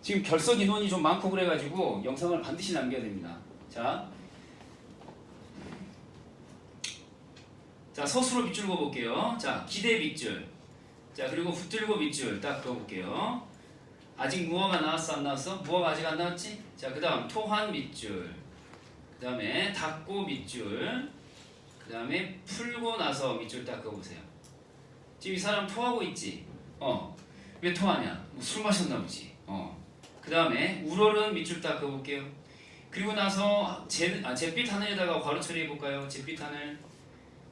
지금 결석 인원이 좀 많고 그래가지고 영상을 반드시 남겨야 됩니다. 자, 서술로 밑줄 그어볼게요. 자, 기대 밑줄. 자, 그리고 붙들고 밑줄 딱 그어볼게요. 아직 무어가 나왔어 안 나왔어? 무어가 아직 안 나왔지? 자, 그 다음 토한 밑줄. 그 다음에 닫고 밑줄. 그 다음에 풀고 나서 밑줄 딱 그어보세요. 지금 이 사람 토하고 있지? 왜 토하냐? 뭐 술 마셨나 보지. 그 다음에 우러른 밑줄 딱 그어볼게요. 그리고 나서 잿빛 하늘에다가 괄호 처리해볼까요? 잿빛 하늘.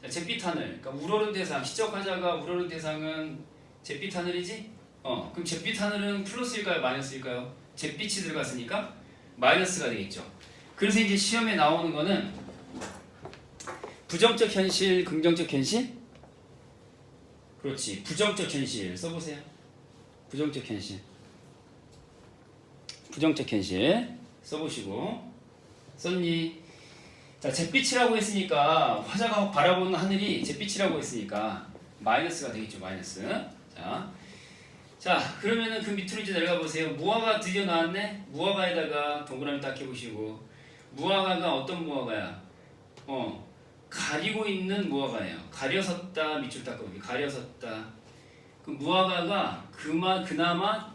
자, 잿빛 하늘. 그러니까 우러른 대상, 시적하자가 우러른 대상은 잿빛 하늘이지? 그럼 잿빛 하늘은 플러스일까요? 마이너스일까요? 잿빛이 들어갔으니까 마이너스가 되겠죠. 그래서 이제 시험에 나오는 거는 부정적 현실, 긍정적 현실? 그렇지. 부정적 현실 써보세요. 부정적 현실. 부정적 현실 써보시고. 썼니? 자, 잿빛이라고 했으니까 화자가 바라보는 하늘이 잿빛이라고 했으니까 마이너스가 되겠죠. 마이너스. 자, 그러면은 그 밑으로 이제 내려가 보세요. 무화과 드디어 나왔네. 무화과에다가 동그라미 딱 해보시고. 무화과가 어떤 무화과야? 가리고 있는 무화과예요. 가려섰다 밑줄 딱 그어볼게요. 가려섰다. 그 무화과가 그나마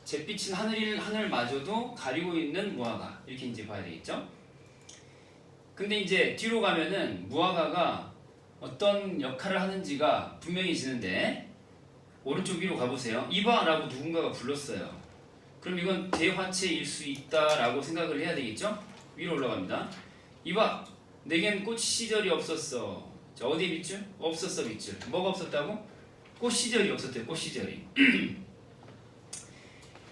잿빛인 하늘마저도 가리고 있는 무화과, 이렇게 이제 봐야 되겠죠. 근데 이제 뒤로 가면은 무화과가 어떤 역할을 하는지가 분명해지는데, 오른쪽 위로 가보세요. 이봐라고 누군가가 불렀어요. 그럼 이건 대화체일 수 있다라고 생각을 해야 되겠죠. 위로 올라갑니다. 이봐, 내겐 꽃 시절이 없었어. 자, 어디 밑줄? 없었어 밑줄. 뭐가 없었다고? 꽃 시절이 없었대요. 꽃 시절이.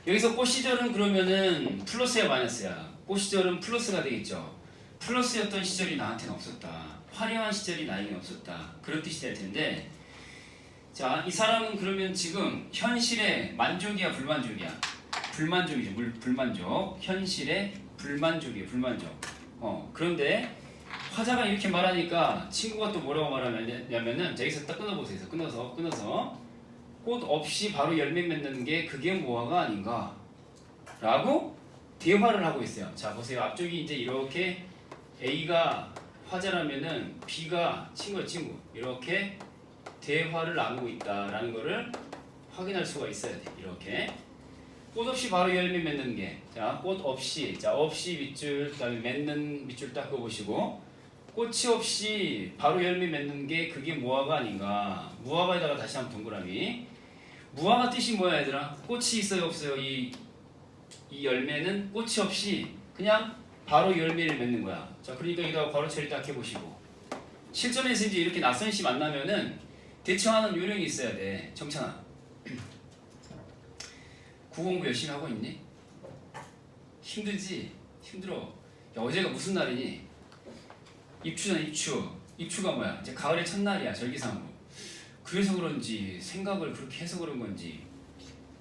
여기서 꽃 시절은 그러면은 플러스야 마이너스야? 꽃 시절은 플러스가 되겠죠. 플러스였던 시절이 나한테는 없었다. 화려한 시절이 나에게는 없었다. 그런 뜻이 될 텐데, 자, 이 사람은 그러면 지금 현실에 만족이야 불만족이야? 불만족이죠. 불만족. 현실에 불만족이에요. 불만족. 그런데 화자가 이렇게 말하니까 친구가 또 뭐라고 말하냐면은, 자, 여기서 딱 끊어보세요. 끊어서 꽃 없이 바로 열매 맺는 게 그게 무화과 아닌가? 라고 대화를 하고 있어요. 자, 보세요. 앞쪽이 이제 이렇게 A가 화자라면은 B가 친구. 이렇게 대화를 나누고 있다라는 거를 확인할 수가 있어야 돼. 이렇게. 꽃 없이 바로 열매 맺는 게. 자, 꽃 없이. 자, 없이 밑줄, 그 다음에 맺는 밑줄 딱 그어보시고. 꽃이 없이 바로 열매 맺는 게 그게 무화과 아닌가? 무화과에다가 다시 한번 동그라미. 무화과 뜻이 뭐야 얘들아? 꽃이 있어요 없어요? 이 열매는 꽃이 없이 그냥 바로 열매를 맺는 거야. 자, 그러니까 여기다가 괄호 처리 딱 해보시고. 실전에서 이제 이렇게 낯선 시 만나면은 대처하는 요령이 있어야 돼. 정찬아, 국어공부 열심히 하고 있니? 힘들지? 힘들어. 야, 어제가 무슨 날이니? 입추잖아. 입추가 뭐야? 이제 가을의 첫날이야. 절기상으로. 그래서 그런지 생각을 그렇게 해서 그런 건지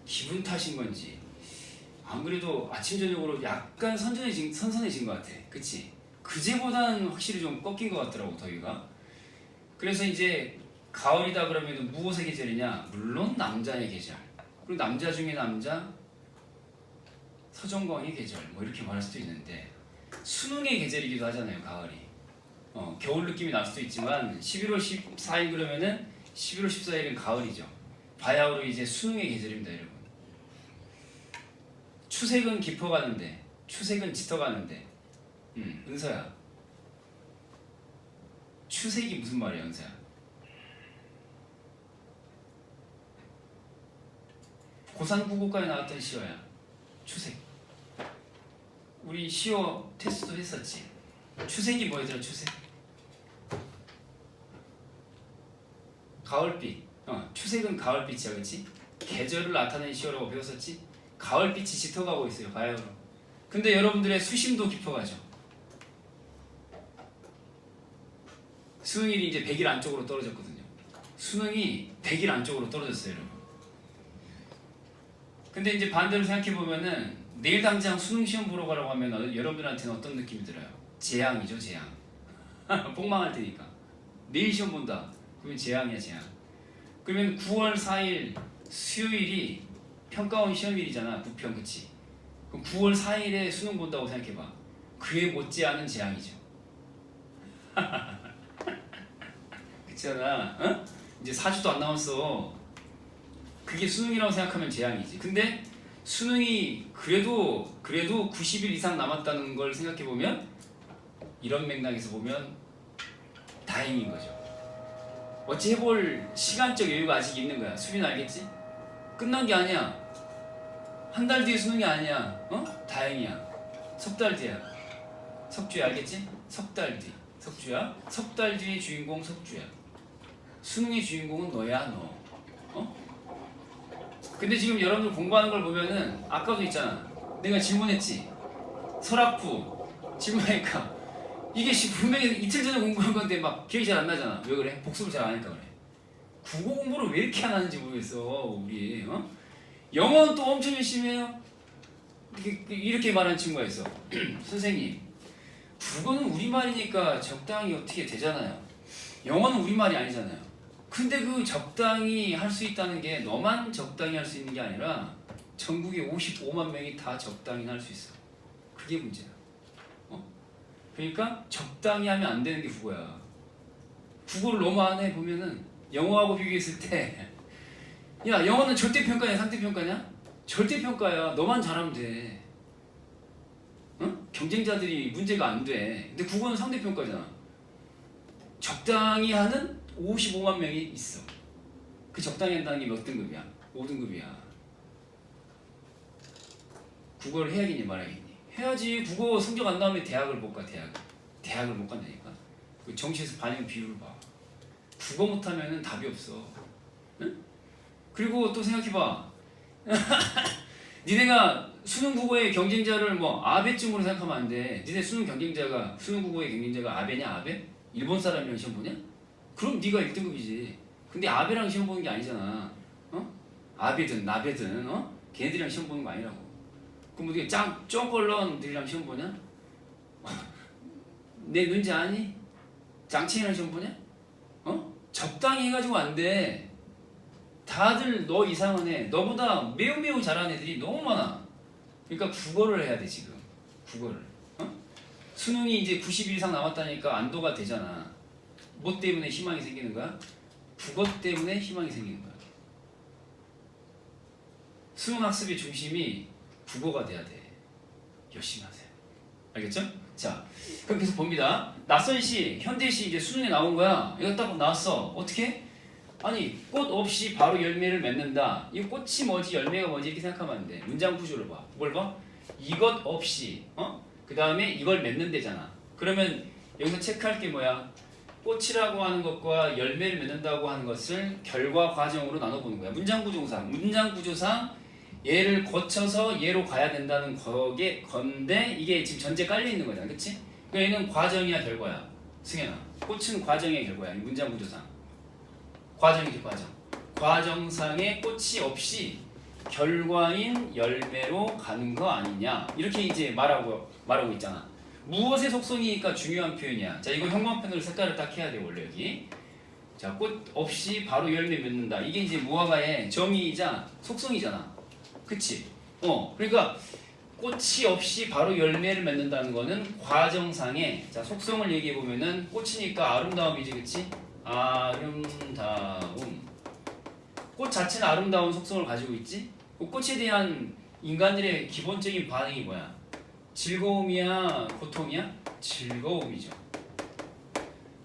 기분 탓인 건지 안 그래도 아침 저녁으로 약간 선선해진 것 같아. 그치? 그제보다는 확실히 좀 꺾인 것 같더라고 더위가. 그래서 이제 가을이다 그러면 무엇의 계절이냐? 물론 남자의 계절. 그리고 남자 중에 남자, 서정광의 계절 뭐 이렇게 말할 수도 있는데, 수능의 계절이기도 하잖아요 가을이. 겨울 느낌이 날 수도 있지만 11월 14일 그러면은 11월 14일은 가을이죠. 바야흐로 이제 수능의 계절입니다 여러분. 추색은 깊어가는데, 추색은 짙어가는데. 은서야, 추색이 무슨 말이야 은서야? 고3 국어과에 나왔던 시어야. 추색. 우리 시어 테스트도 했었지. 추색이 뭐였더라? 추색. 가을빛. 추색은 가을빛이야, 그렇지? 계절을 나타내는 시어라고 배웠었지? 가을빛이 짙어가고 있어요, 바야흐로. 근데 여러분들의 수심도 깊어가죠. 수능일이 이제 100일 안쪽으로 떨어졌거든요. 수능이 100일 안쪽으로 떨어졌어요, 여러분. 근데 이제 반대로 생각해보면은 내일 당장 수능 시험 보러 가라고 하면 여러분들한테는 어떤 느낌이 들어요? 재앙이죠, 재앙. 폭망할 테니까. 내일 시험 본다. 그러면 재앙이야, 재앙. 그러면 9월 4일 수요일이 평가원 시험일이잖아. 부평, 그치? 그럼 9월 4일에 수능 본다고 생각해봐. 그에 못지않은 재앙이죠. 그렇잖아. 어? 이제 4주도 안 남았어. 그게 수능이라고 생각하면 재앙이지. 근데 수능이 그래도 90일 이상 남았다는 걸 생각해보면 이런 맥락에서 보면 다행인 거죠. 어찌 해볼 시간적 여유가 아직 있는 거야. 수빈 알겠지? 끝난 게 아니야. 한 달 뒤에 수능이 아니야. 어? 다행이야. 석 달 뒤야. 석주야 알겠지? 석 달 뒤. 석주야. 석 달 뒤의 주인공 석주야. 수능의 주인공은 너야 너. 어? 근데 지금 여러분들 공부하는 걸 보면은 아까도 있잖아. 내가 질문했지. 설학부 질문하니까 이게 분명히 이틀 전에 공부한 건데 막 기억이 잘 안 나잖아. 왜 그래? 복습을 잘 안 하니까 그래. 국어 공부를 왜 이렇게 안 하는지 모르겠어 우리. 어? 영어는 또 엄청 열심히 해요. 이렇게 말하는 친구가 있어. 선생님, 국어는 우리말이니까 적당히 어떻게 되잖아요. 영어는 우리말이 아니잖아요. 근데 그 적당히 할 수 있다는 게 너만 적당히 할 수 있는 게 아니라 전국에 55만 명이 다 적당히 할 수 있어. 그게 문제야. 어? 그러니까 적당히 하면 안 되는 게 국어야. 국어를 너무 안 해 보면은 영어하고 비교했을 때 야, 영어는 절대평가냐 상대평가냐? 절대평가야. 너만 잘하면 돼. 응? 경쟁자들이 문제가 안 돼. 근데 국어는 상대평가잖아. 적당히 하는 55만 명이 있어. 그 적당히 한다는 게 몇 등급이야? 5등급이야. 국어를 해야겠니 말아야겠니? 해야지. 국어 성적 안 나오면 대학을 못 가. 대학을 못 간다니까. 그 정시에서 반영 비율을 봐. 국어 못하면은 답이 없어. 응? 그리고 또 생각해봐. 니네가 수능 국어의 경쟁자를 뭐 아베쯤으로 생각하면 안 돼. 니네 수능 국어의 경쟁자가 아베냐 아베? 일본 사람이랑 시험 보냐? 그럼 네가 1등급이지. 근데 아베랑 시험 보는 게 아니잖아. 어? 아베든 나베든 어? 걔네들이랑 시험 보는 거 아니라고. 그럼 어떻게 쩡걸런들이랑 시험 보냐? 내 눈지 아니? 짱친이랑 시험 보냐? 어? 적당히 해가지고 안 돼. 다들 너 이상은 해. 너보다 매우 잘하는 애들이 너무 많아. 그러니까 국어를 해야 돼 지금. 국어를. 어? 수능이 이제 90일 이상 남았다니까 안도가 되잖아. 뭐 때문에 희망이 생기는 거야? 국어 때문에 희망이 생기는 거야. 수능 학습의 중심이 국어가 돼야 돼. 열심히 하세요. 알겠죠? 자, 그럼 계속 봅니다. 낯선시, 현대시 이제 수능에 나온 거야. 이거 딱 나왔어. 어떻게? 아니, 꽃 없이 바로 열매를 맺는다. 이 꽃이 뭐지, 열매가 뭐지 이렇게 생각하면 안 돼. 문장 구조를 봐. 뭘 봐? 이것 없이, 어? 그 다음에 이걸 맺는 데잖아. 그러면 여기서 체크할 게 뭐야? 꽃이라고 하는 것과 열매를 맺는다고 하는 것을 결과 과정으로 나눠보는 거야. 문장 구조상 얘를 거쳐서 얘로 가야 된다는 건데 이게 지금 전제 깔려 있는 거잖아, 그렇지? 그러니까 얘는 과정이야, 결과야. 승현아, 꽃은 과정의 결과야. 문장 구조상. 과정이죠, 과정. 과정상의 꽃이 없이 결과인 열매로 가는 거 아니냐. 이렇게 이제 말하고 있잖아. 무엇의 속성이니까 중요한 표현이야. 자, 이거 형광펜으로 색깔을 딱 해야 돼, 원래 여기. 자, 꽃 없이 바로 열매 맺는다. 이게 이제 무화과의 정의이자 속성이잖아. 그치? 그러니까 꽃이 없이 바로 열매를 맺는다는 거는 과정상의, 자, 속성을 얘기해 보면은 꽃이니까 아름다움이지, 그치? 아름다움. 꽃 자체는 아름다운 속성을 가지고 있지? 그 꽃에 대한 인간들의 기본적인 반응이 뭐야? 즐거움이야? 고통이야? 즐거움이죠.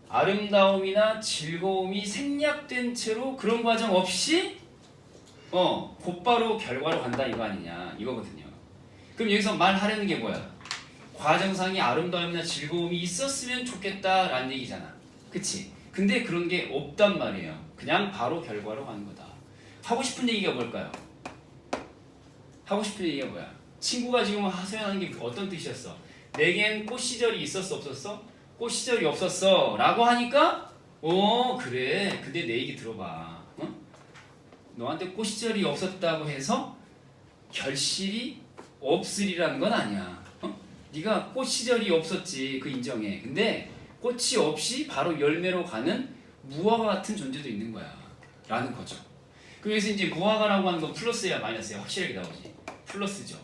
아름다움이나 즐거움이 생략된 채로 그런 과정 없이 곧바로 결과로 간다 이거 아니냐 이거거든요. 그럼 여기서 말하려는 게 뭐야? 과정상의 아름다움이나 즐거움이 있었으면 좋겠다라는 얘기잖아. 그치? 근데 그런 게 없단 말이에요. 그냥 바로 결과로 가는 거다. 하고 싶은 얘기가 뭘까요? 하고 싶은 얘기가 뭐야? 친구가 지금 하소연하는 게 어떤 뜻이었어? 내겐 꽃 시절이 있었어 없었어? 꽃 시절이 없었어 라고 하니까 그래. 근데 내 얘기 들어봐. 너한테 꽃 시절이 없었다고 해서 결실이 없으리라는 건 아니야. 네가 꽃 시절이 없었지, 그 인정해. 근데 꽃이 없이 바로 열매로 가는 무화과 같은 존재도 있는 거야 라는 거죠. 그래서 이제 무화과라고 하는 건 플러스야 마이너스야? 확실하게 나오지. 플러스죠.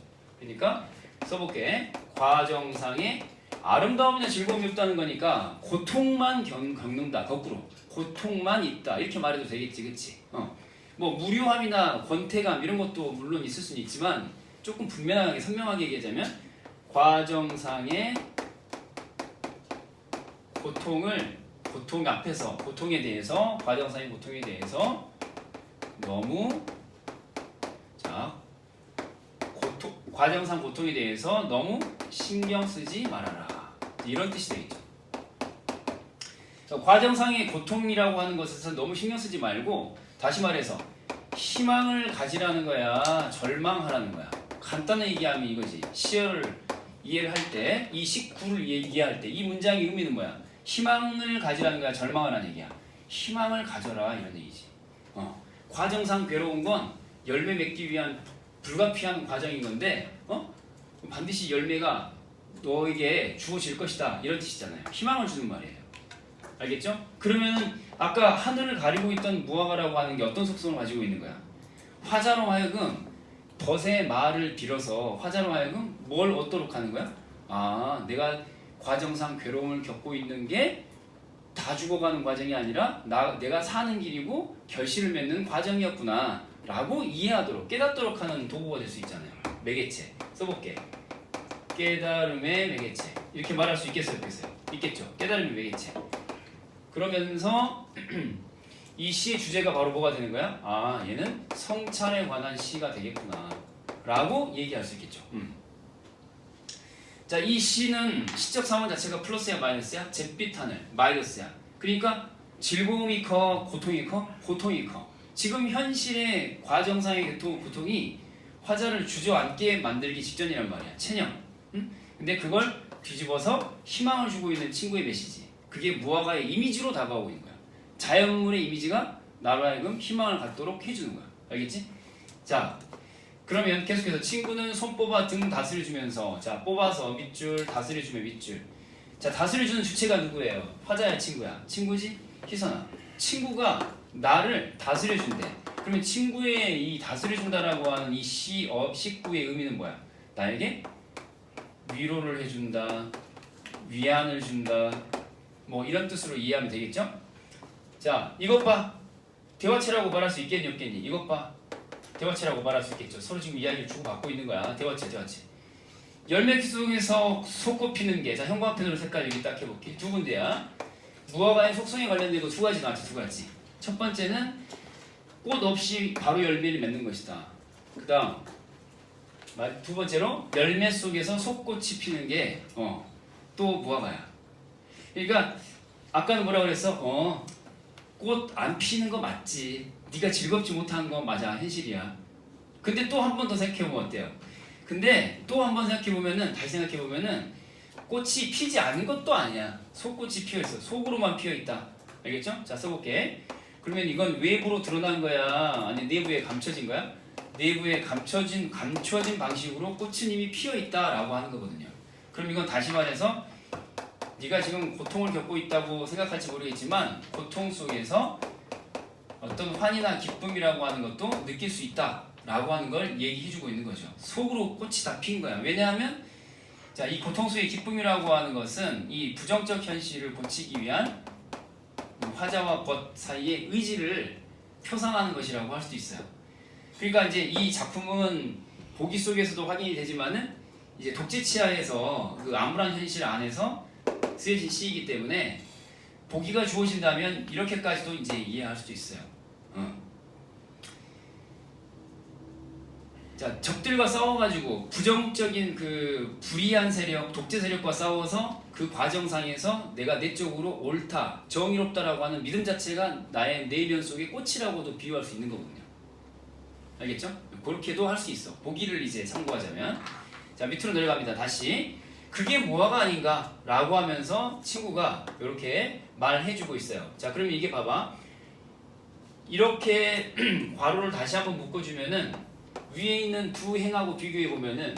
그러니까 써볼게. 과정상의 아름다움이나 즐거움이 없다는 거니까 고통만 겪는다. 거꾸로 고통만 있다 이렇게 말해도 되겠지, 그치? 뭐 무료함이나 권태감 이런 것도 물론 있을 수는 있지만 조금 분명하게 선명하게 얘기하자면 과정상의 고통 앞에서 고통에 대해서 과정상의 고통에 대해서 너무 과정상 고통에 대해서 너무 신경 쓰지 말아라. 이런 뜻이 되겠죠. 과정상의 고통이라고 하는 것에서 너무 신경 쓰지 말고 다시 말해서 희망을 가지라는 거야, 절망하라는 거야. 간단히 얘기하면 이거지. 시어를 이해를 할 때, 이 19를 이해할 때 이 문장의 의미는 뭐야? 희망을 가지라는 거야, 절망하라는 얘기야. 희망을 가져라 이런 얘기지. 과정상 괴로운 건 열매 맺기 위한 불가피한 과정인 건데 반드시 열매가 너에게 주어질 것이다 이런 뜻이잖아요. 희망을 주는 말이에요. 알겠죠? 그러면은 아까 하늘을 가리고 있던 무화과라고 하는 게 어떤 속성을 가지고 있는 거야? 화자로 하여금 벗의 말을 빌어서 화자로 하여금 뭘 얻도록 하는 거야? 아, 내가 과정상 괴로움을 겪고 있는 게 다 죽어가는 과정이 아니라 내가 사는 길이고 결실을 맺는 과정이었구나 라고 이해하도록 깨닫도록 하는 도구가 될 수 있잖아요. 매개체 써볼게. 깨달음의 매개체 이렇게 말할 수 있겠어요? 없겠어요? 있겠죠. 깨달음의 매개체. 그러면서 이 시의 주제가 바로 뭐가 되는 거야? 아, 얘는 성찬에 관한 시가 되겠구나 라고 얘기할 수 있겠죠. 자, 이 시는 시적 상황 자체가 플러스야 마이너스야? 잿빛 하늘 마이너스야. 그러니까 즐거움이 커? 고통이 커? 고통이 커. 지금 현실의 과정상의 고통이 화자를 주저앉게 만들기 직전이란 말이야. 체념. 근데 그걸 뒤집어서 희망을 주고 있는 친구의 메시지. 그게 무화과의 이미지로 다가오고 있는 거야. 자연물의 이미지가 나로 하여금 희망을 갖도록 해주는 거야. 알겠지? 자, 그러면 계속해서 친구는 손 뽑아 등 다스려주면서 자, 뽑아서 밑줄 다스려주면 밑줄. 자, 다스려주는 주체가 누구예요? 화자야 친구야? 친구지? 희선아. 친구가 나를 다스려준대. 그러면 친구의 이 다스려준다라고 하는 이 식구의 의미는 뭐야? 나에게 위로를 해준다, 위안을 준다, 뭐 이런 뜻으로 이해하면 되겠죠? 자, 이것 봐. 대화체라고 말할 수 있겠니 없겠니? 이것 봐. 대화체라고 말할 수 있겠죠. 서로 지금 이야기를 주고받고 있는 거야. 대화체. 열매 속에서 솟구피는 게, 자, 형광펜으로 색깔 여기 딱 해볼게. 두 군데야. 무화과의 속성에 관련된 거 두 가지 나왔지, 두 가지. 첫 번째는 꽃 없이 바로 열매를 맺는 것이다. 그 다음 두 번째로 열매 속에서 속꽃이 피는 게 또 무화과야. 그러니까 아까는 뭐라 그랬어? 꽃 안 피는 거 맞지. 네가 즐겁지 못한 건 맞아. 현실이야. 근데 또 한 번 더 생각해보면 어때요? 근데 또 한 번 생각해보면은 다시 생각해보면은 꽃이 피지 않은 것도 아니야. 속꽃이 피어있어. 속으로만 피어있다. 알겠죠? 자, 써볼게. 그러면 이건 외부로 드러난 거야? 아니 내부에 감춰진 거야? 내부에 감춰진 방식으로 꽃은 이미 피어있다라고 하는 거거든요. 그럼 이건 다시 말해서 네가 지금 고통을 겪고 있다고 생각할지 모르겠지만 고통 속에서 어떤 환희나 기쁨이라고 하는 것도 느낄 수 있다라고 하는 걸 얘기해주고 있는 거죠. 속으로 꽃이 다 핀 거야. 왜냐하면 자, 이 고통 속의 기쁨이라고 하는 것은 이 부정적 현실을 고치기 위한 화자와 벗 사이의 의지를 표상하는 것이라고 할 수도 있어요. 그러니까 이제 이 작품은 보기 속에서도 확인이 되지만은 이제 독재치하에서 그 암울한 현실 안에서 쓰여진 시이기 때문에 보기가 주어진다면 이렇게까지도 이제 이해할 수도 있어요. 자, 적들과 싸워가지고 부정적인 그 불의한 세력, 독재 세력과 싸워서 그 과정상에서 내가 내 쪽으로 옳다, 정의롭다라고 하는 믿음 자체가 나의 내면 속의 꽃이라고도 비유할 수 있는 거거든요. 알겠죠? 그렇게도 할 수 있어. 보기를 이제 참고하자면. 자, 밑으로 내려갑니다. 다시. 그게 무화과 아닌가? 라고 하면서 친구가 이렇게 말해주고 있어요. 자, 그러면 이게 봐봐. 이렇게 괄호를 다시 한번 묶어주면은 위에 있는 두 행하고 비교해보면은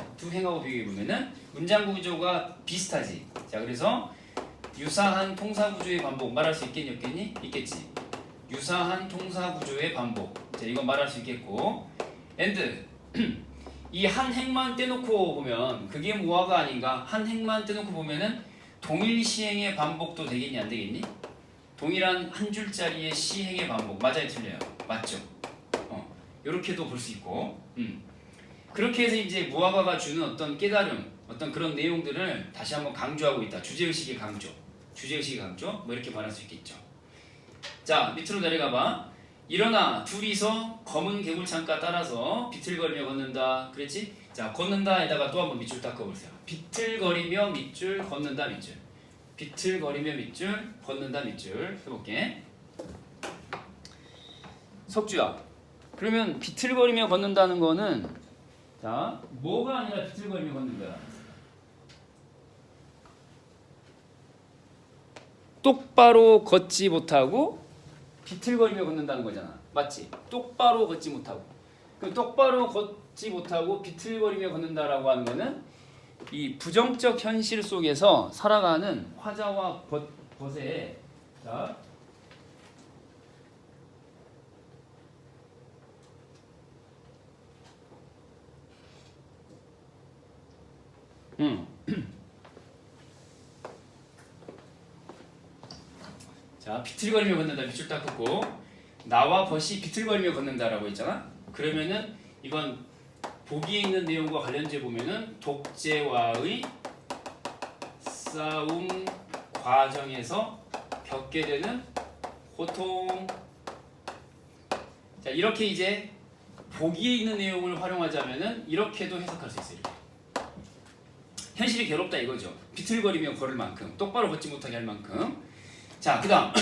문장 구조가 비슷하지. 자, 그래서 유사한 통사 구조의 반복 말할 수 있겠니 없겠니? 있겠지. 유사한 통사 구조의 반복. 자, 이건 말할 수 있겠고 and 이 한 행만 떼놓고 보면 그게 무화가 아닌가? 한 행만 떼놓고 보면은 동일 시행의 반복도 되겠니 안 되겠니? 동일한 한 줄짜리의 시행의 반복 맞아요 틀려요? 맞죠? 이렇게도 볼 수 있고 그렇게 해서 이제 무화과가 주는 어떤 깨달음 어떤 그런 내용들을 다시 한번 강조하고 있다. 주제의식의 강조 주제의식의 강조 뭐 이렇게 말할 수 있겠죠. 자 밑으로 내려가봐. 일어나 둘이서 검은 개굴창가 따라서 비틀거리며 걷는다 그랬지? 자 걷는다에다가 또 한번 밑줄 닦아보세요. 비틀거리며 밑줄 걷는다 밑줄 비틀거리며 밑줄 걷는다 밑줄 해볼게. 석주야 그러면 비틀거리며 걷는다는 거는 자 뭐가 아니라 비틀거리며 걷는 거야? 똑바로 걷지 못하고 비틀거리며 걷는다는 거잖아. 맞지? 똑바로 걷지 못하고. 그럼 똑바로 걷지 못하고 비틀거리며 걷는다라고 하는 거는 이 부정적 현실 속에서 살아가는 화자와 벗의 자 자 비틀거리며 걷는다 밑줄 딱 긋고 나와 벗이 비틀거리며 걷는다라고 했잖아. 그러면은 이건 보기에 있는 내용과 관련돼 보면은 독재와의 싸움 과정에서 겪게 되는 고통. 자 이렇게 이제 보기에 있는 내용을 활용하자면은 이렇게도 해석할 수 있어요. 이렇게. 현실이 괴롭다 이거죠. 비틀거리며 걸을 만큼 똑바로 걷지 못하게 할 만큼. 자 그다음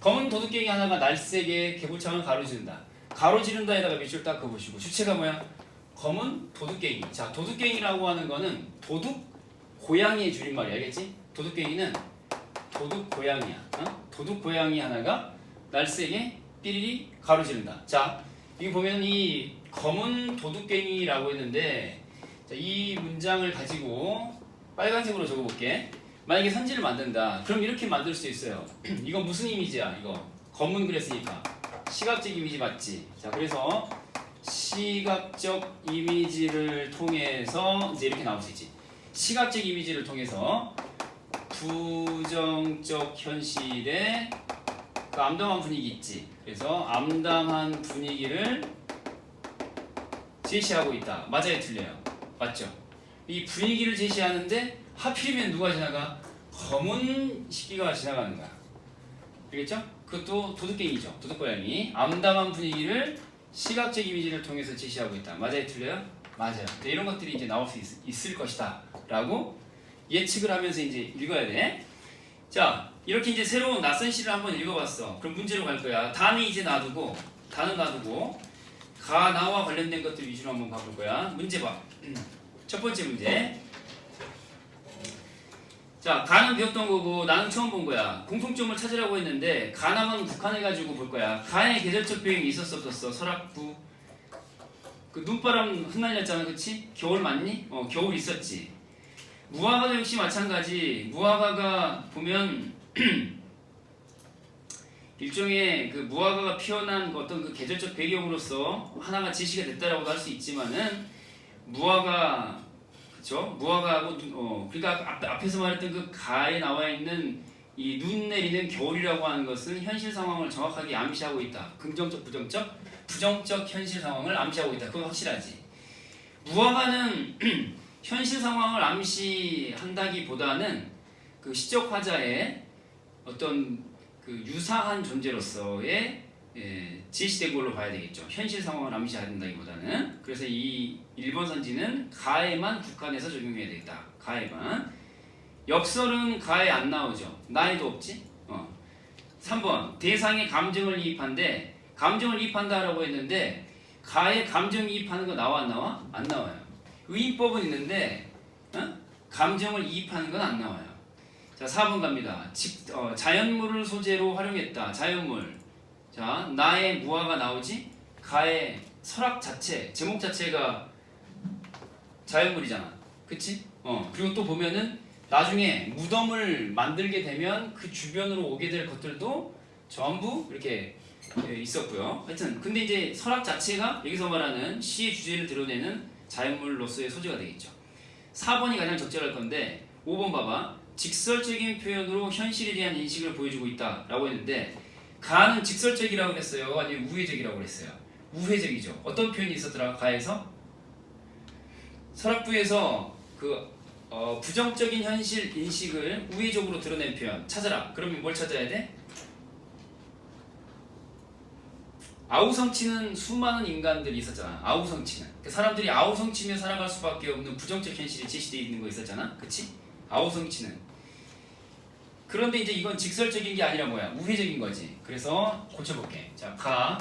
검은 도둑갱이 하나가 날쌔게 개굴창을 가로지른다. 가로지른다에다가 밑줄 딱 그어보시고 주체가 뭐야? 검은 도둑갱이. 자 도둑갱이라고 하는 거는 도둑 고양이의 줄임말이야 알겠지? 도둑갱이는 도둑 고양이야. 도둑 고양이 하나가 날쌔게 삐리리 가로지른다. 자 이거 보면 이 검은 도둑갱이라고 했는데 자, 이 문장을 가지고 빨간색으로 적어볼게. 만약에 선지를 만든다. 그럼 이렇게 만들 수 있어요. 이건 무슨 이미지야? 이거 검은 그랬으니까 시각적 이미지 맞지? 자 그래서 시각적 이미지를 통해서 이제 이렇게 나올 수 있지. 시각적 이미지를 통해서 부정적 현실에 그 암담한 분위기 있지. 그래서 암담한 분위기를 제시하고 있다. 맞아요 틀려요? 맞죠? 이 분위기를 제시하는데 하필이면 누가 지나가? 검은 식기가 지나가는 거야. 알겠죠? 그것도 도둑갱이죠. 도둑고양이. 암담한 분위기를 시각적 이미지를 통해서 제시하고 있다. 맞아요? 틀려요? 맞아요. 이런 것들이 이제 나올 수 있을 것이다. 라고 예측을 하면서 이제 읽어야 돼. 자, 이렇게 이제 새로운 낯선 시를 한번 읽어봤어. 그럼 문제로 갈 거야. 단은 이제 놔두고, 가나와 관련된 것들 위주로 한번 봐볼 거야. 문제 봐. 첫 번째 문제. 자, 가는 배웠던 거고 나는 처음 본 거야. 공통점을 찾으라고 했는데 가나만 국한해가지고 볼 거야. 가의 계절적 배경이 있었어 없었어? 설악부. 그 눈바람 흩날렸잖아, 그렇지? 겨울 맞니? 겨울 있었지. 무화과도 역시 마찬가지. 무화과가 보면 일종의 그 무화과가 피어난 어떤 그 계절적 배경으로서 하나가 제시가 됐다라고도 할 수 있지만은 무화과 그렇죠? 무화과하고 그러니까 앞에서 말했던 그 가에 나와 있는 이 눈 내리는 겨울이라고 하는 것은 현실 상황을 정확하게 암시하고 있다. 긍정적, 부정적 현실 상황을 암시하고 있다. 그건 확실하지. 무화과는 현실 상황을 암시한다기보다는 그 시적 화자의 어떤 그 유사한 존재로서의 제시된 걸로 봐야 되겠죠. 현실 상황을 암시한다기보다는. 그래서 이 1번 선지는 가에만 국한해서 적용해야 되겠다. 가에만. 역설은 가에 안 나오죠. 나에도 없지. 3번 대상에 감정을 이입한데 감정을 이입한다라고 했는데 가에 감정 이입하는 거 나와 안 나와? 안 나와요. 의인법은 있는데 감정을 이입하는 건 안 나와요. 자 4번 갑니다. 자연물을 소재로 활용했다. 자연물. 자 나의 무화가 나오지? 가의 설악 자체, 제목 자체가 자연물이잖아. 그치? 그리고 또 보면은 나중에 무덤을 만들게 되면 그 주변으로 오게 될 것들도 전부 이렇게 있었고요. 하여튼 근데 이제 설악 자체가 여기서 말하는 시의 주제를 드러내는 자연물로서의 소재가 되겠죠. 4번이 가장 적절할 건데 5번 봐봐. 직설적인 표현으로 현실에 대한 인식을 보여주고 있다라고 했는데 가는 직설적이라고 그랬어요? 아니면 우회적이라고 그랬어요? 우회적이죠. 어떤 표현이 있었더라? 가에서 서랍부에서 부정적인 현실 인식을 우회적으로 드러낸 표현 찾아라. 그러면 뭘 찾아야 돼? 아우성치는 수많은 인간들이 있었잖아. 아우성치는 사람들이 아우성치며 살아갈 수밖에 없는 부정적 현실이 제시되어 있는 거 있었잖아. 그치? 아우성치는. 그런데 이제 이건 직설적인 게 아니라 뭐야? 우회적인 거지. 그래서 고쳐볼게. 자, 가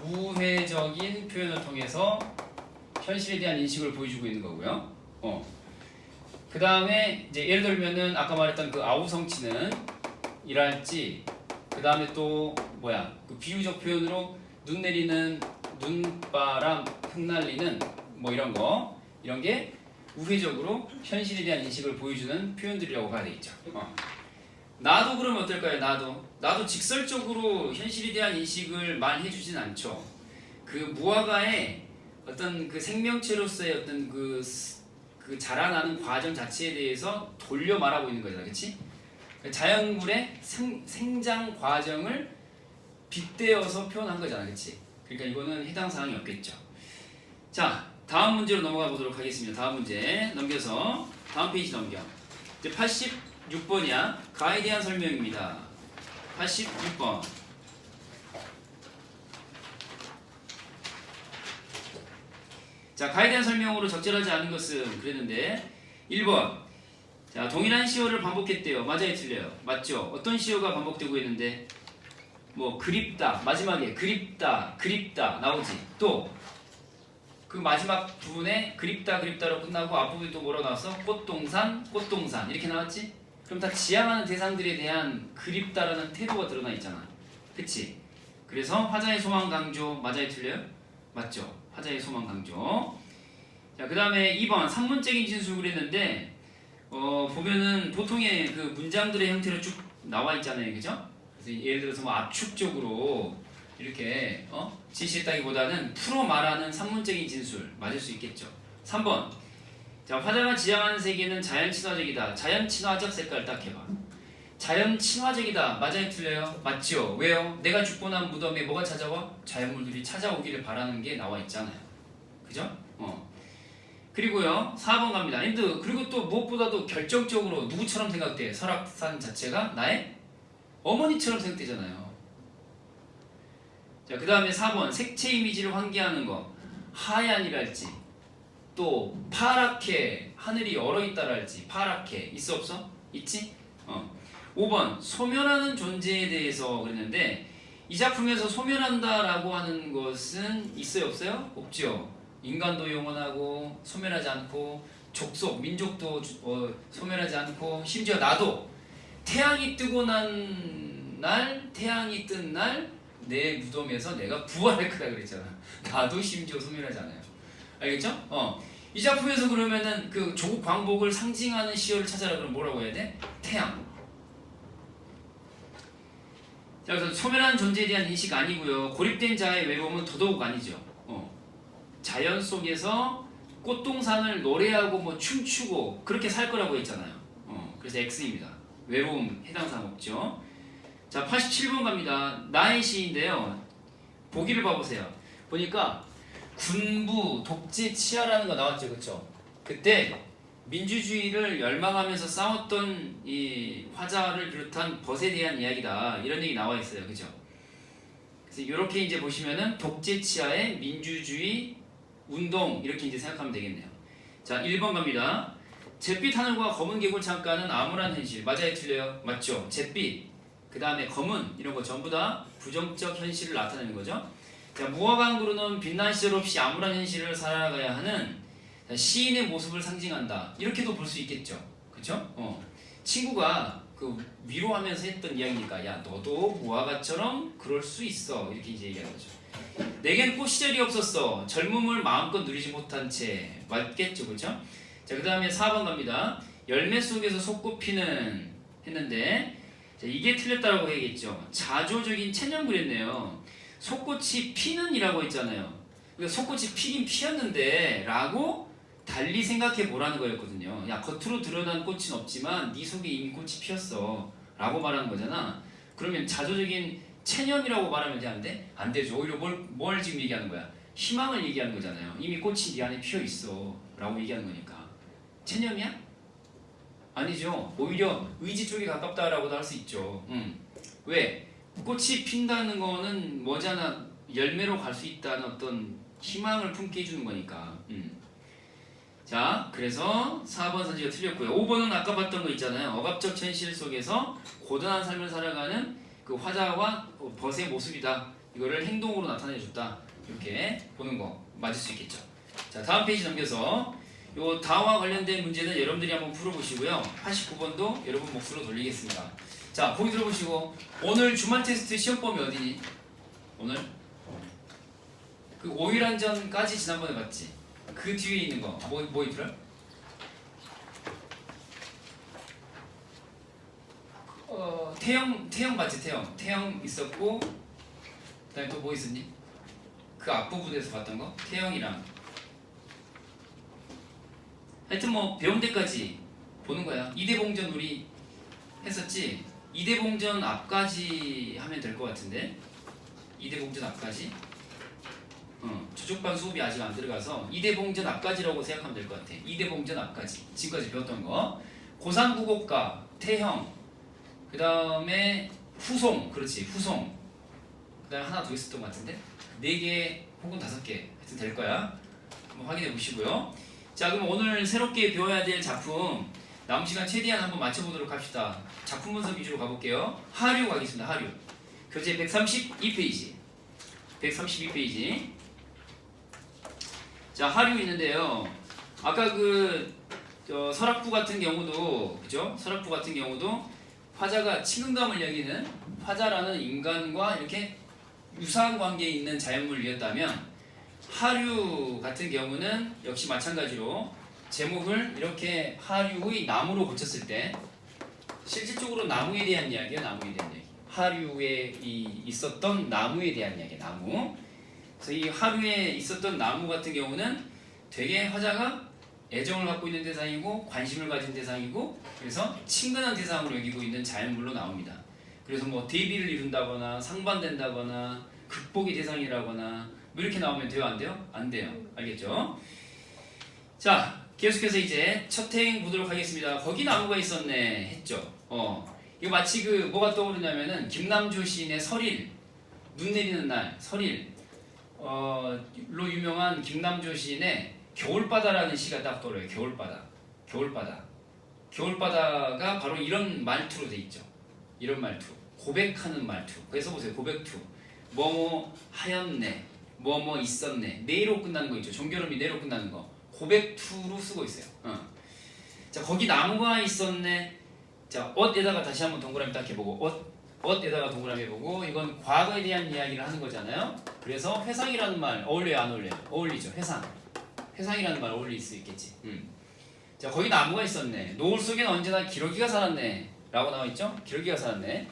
우회적인 표현을 통해서 현실에 대한 인식을 보여주고 있는 거고요. 그 다음에 이제 예를 들면은 아까 말했던 그 아우성치는 이랄지, 그 다음에 또 뭐야? 그 비유적 표현으로 눈 내리는 눈바람, 흙날리는 뭐 이런 거, 이런 게 우회적으로 현실에 대한 인식을 보여주는 표현들이라고 봐야 되겠죠. 나도 그러면 어떨까요? 나도 직설적으로 현실에 대한 인식을 말해주진 않죠. 그 무화과의 어떤 그 생명체로서의 어떤 그 자라나는 과정 자체에 대해서 돌려 말하고 있는 거잖아, 그렇지? 자연물의 생장 과정을 빗대어서 표현한 거잖아, 그렇지? 그러니까 이거는 해당 사항이 없겠죠. 자, 다음 문제로 넘어가 보도록 하겠습니다. 다음 문제 넘겨서 다음 페이지 넘겨. 이제 86번이야. 가에 대한 설명입니다. 86번. 자, 가에 대한 설명으로 적절하지 않은 것은 그랬는데 1번. 자, 동일한 시어를 반복했대요. 맞아요, 틀려요? 맞죠? 어떤 시어가 반복되고 있는데 뭐 그립다, 마지막에 그립다 나오지. 또 그 마지막 부분에 그립다로 끝나고 앞부분이 또 뭐라고 나왔어? 꽃동산 이렇게 나왔지? 그럼 다 지향하는 대상들에 대한 그립다라는 태도가 드러나 있잖아. 그치? 그래서 화자의 소망 강조, 맞아요, 틀려요? 맞죠? 화자의 소망 강조. 자, 그 다음에 2번 산문적인 진술 그랬는데 보면은 보통의 그 문장들의 형태로 쭉 나와 있잖아요, 그죠? 그래서 예를 들어서 뭐 압축적으로 이렇게 지시했다기보다는 풀어 말하는 산문적인 진술 맞을 수 있겠죠. 3번. 자, 화자가 지향하는 세계는 자연 친화적이다. 자연 친화적 색깔 딱 해봐. 자연 친화적이다. 맞아요, 틀려요? 맞죠? 왜요? 내가 죽고 난 무덤에 뭐가 찾아와? 자연물들이 찾아오기를 바라는 게 나와 있잖아요. 그죠? 그리고요, 4번 갑니다. 그리고 또 무엇보다도 결정적으로 누구처럼 생각돼? 설악산 자체가 나의 어머니처럼 생각되잖아요. 자, 그 다음에 4번 색채 이미지를 환기하는 거. 하얀이랄지 또 파랗게 하늘이 얼어있다랄지. 파랗게 있어 없어? 있지? 5번 소멸하는 존재에 대해서 그랬는데 이 작품에서 소멸한다라고 하는 것은 있어요 없어요? 없죠. 인간도 영원하고 소멸하지 않고 족속, 민족도 소멸하지 않고 심지어 나도 태양이 뜨고 태양이 뜬 날 내 무덤에서 내가 부활할 거다 그랬잖아. 나도 심지어 소멸하지 않아요. 알겠죠? 이 작품에서 그러면은 그 조국 광복을 상징하는 시어를 찾아라. 그럼 뭐라고 해야 돼? 태양. 자, 그래서 소멸하는 존재에 대한 인식 아니고요. 고립된 자의 외로움은 더더욱 아니죠. 자연 속에서 꽃동산을 노래하고 뭐 춤추고 그렇게 살 거라고 했잖아요. 그래서 X입니다. 외로움 해당 사항 없죠. 자, 87번 갑니다. 나의 시인데요. 보기를 봐보세요. 보니까 군부, 독재, 치하라는 거 나왔죠, 그렇죠? 그때 민주주의를 열망하면서 싸웠던 이 화자를 비롯한 벗에 대한 이야기다. 이런 얘기 나와 있어요, 그죠? 그래서 이렇게 이제 보시면은 독재 치하의 민주주의 운동 이렇게 이제 생각하면 되겠네요. 자, 1번 갑니다. 잿빛 하늘과 검은 계곡 창가는 암울한 현실. 맞아요, 틀려요? 맞죠? 잿빛, 그 다음에 검은 이런 거 전부 다 부정적 현실을 나타내는 거죠. 자, 무화과 한 그루는 빛난 시절 없이 암울한 현실을 살아가야 하는 시인의 모습을 상징한다. 이렇게도 볼 수 있겠죠. 그쵸? 친구가 그 위로하면서 했던 이야기니까 야, 너도 무화과처럼 그럴 수 있어. 이렇게 이제 얘기하는 거죠. 내겐 꽃 시절이 없었어. 젊음을 마음껏 누리지 못한 채. 맞겠죠, 그렇죠? 자, 그 다음에 4번 갑니다. 열매 속에서 속꽃 피는 했는데 자, 이게 틀렸다고 해야겠죠. 자조적인 체념 그랬네요. 속꽃이 피는 이라고 했잖아요. 그러니까 속꽃이 피긴 피었는데 라고 달리 생각해 보라는 거였거든요. 야, 겉으로 드러난 꽃은 없지만 네 속에 이미 꽃이 피었어 라고 말하는 거잖아. 그러면 자조적인 체념이라고 말하면 돼? 안 돼? 안 되죠. 오히려 뭘 지금 얘기하는 거야? 희망을 얘기하는 거잖아요. 이미 꽃이 네 안에 피어 있어 라고 얘기하는 거니까. 체념이야? 아니죠. 오히려 의지 쪽에 가깝다라고도 할 수 있죠. 왜? 꽃이 핀다는 거는 뭐잖아. 열매로 갈 수 있다는 어떤 희망을 품게 해주는 거니까. 자, 그래서 4번 선지가 틀렸고요. 5번은 아까 봤던 거 있잖아요. 억압적 현실 속에서 고단한 삶을 살아가는 그 화자와 벗의 모습이다. 이거를 행동으로 나타내줬다. 이렇게 보는 거 맞을 수 있겠죠. 자, 다음 페이지 넘겨서 요 다와 관련된 문제는 여러분들이 한번 풀어보시고요. 89번도 여러분 몫으로 돌리겠습니다. 자, 보기 들어보시고 오늘 주말 테스트 시험범위 어디니? 오늘? 그 5일 안전까지 지난번에 봤지? 그 뒤에 있는 거 뭐 있더라? 태형 봤지? 태형 있었고 그 다음에 또 뭐 있었니? 그 앞부분에서 봤던 거? 태형이랑 하여튼 뭐 배운 데까지 보는 거야. 이대봉전 우리 했었지? 이대봉전 앞까지 하면 될 것 같은데 이대봉전 앞까지 저쪽반 수업이 아직 안 들어가서 이대봉전 앞까지라고 생각하면 될 것 같아. 이대봉전 앞까지 지금까지 배웠던 거 고상국어과, 태형 그 다음에 후송 그렇지 후송 그 다음에 하나 더 있었던 것 같은데 4개 혹은 5개 하여튼 될 거야. 한번 확인해 보시고요. 자, 그럼 오늘 새롭게 배워야 될 작품 남은 시간 최대한 한번 맞춰보도록 합시다. 작품 분석 위주로 가볼게요. 하류 가겠습니다. 하류 교재 132페이지 132페이지 자, 하류 있는데요. 아까 설악부 같은 경우도 그죠? 설악부 같은 경우도 화자가 친근감을 여기는 화자라는 인간과 이렇게 유사한 관계에 있는 자연물이었다면 하류 같은 경우는 역시 마찬가지로 제목을 이렇게 하류의 나무로 고쳤을 때 실질적으로 나무에 대한 이야기예요. 나무에 대한 이야기. 하류에 있었던 나무에 대한 이야기. 나무. 그래서 이 하류에 있었던 나무 같은 경우는 되게 화자가 애정을 갖고 있는 대상이고 관심을 가진 대상이고 그래서 친근한 대상으로 여기고 있는 자연물로 나옵니다. 그래서 뭐 대비를 이룬다거나 상반된다거나 극복의 대상이라거나 뭐 이렇게 나오면 돼요? 안 돼요? 안 돼요. 알겠죠? 자, 계속해서 이제 첫 행 보도록 하겠습니다. 거기 나무가 있었네 했죠. 이거 마치 뭐가 떠오르냐면은 김남조 시인의 설일 눈 내리는 날 설일 로 유명한 김남조 시인의 겨울바다라는 시가 딱 떠올라요. 겨울바다가 바로 이런 말투로 돼 있죠. 이런 말투 고백하는 말투. 그래서 보세요. 고백투 뭐뭐 하였네 뭐뭐 있었네 네로 끝나는 거 있죠. 종결음이 네로 끝나는 거 고백투로 쓰고 있어요. 자, 거기 나무가 있었네. 자, 옷에다가 다시 한번 동그라미 딱 해보고 옷에다가 동그라미 해보고 이건 과거에 대한 이야기를 하는 거잖아요. 그래서 회상이라는 말 어울려요? 안 어울려요? 어울리죠. 회상이라는 말 어울릴 수 있겠지. 자, 거기 나무가 있었네. 노을 속엔 언제나 기러기가 살았네 라고 나와있죠. 기러기가 살았네.